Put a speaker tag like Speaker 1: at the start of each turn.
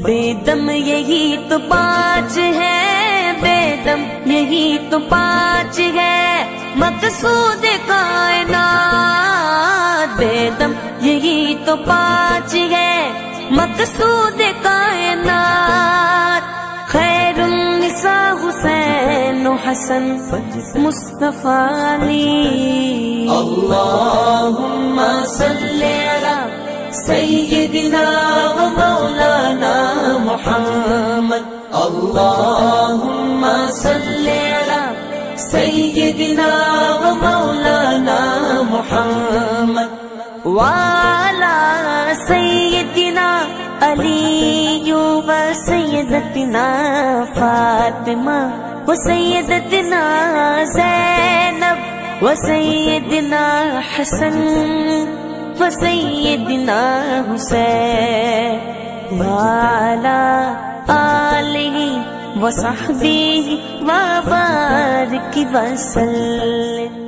Speaker 1: بیدم یہی تو پانچ ہے، بیدم یہی تو پانچ ہے، مقصود کائنات بیدم یہی تو پانچ ہے، مقصود کائنات خیر النساء حسین و حسن مصطفیٰ علی۔ اللہم صلی علی سیدنا و مولانا محمد، اللہم صلی علی سیدنا و مولانا محمد، وعلی سیدنا علی و سیدتنا فاطمہ و سیدتنا زینب و سیدنا حسن و سیدنا حسین، وعلی آلہ و صحبہ و بارک وسلم۔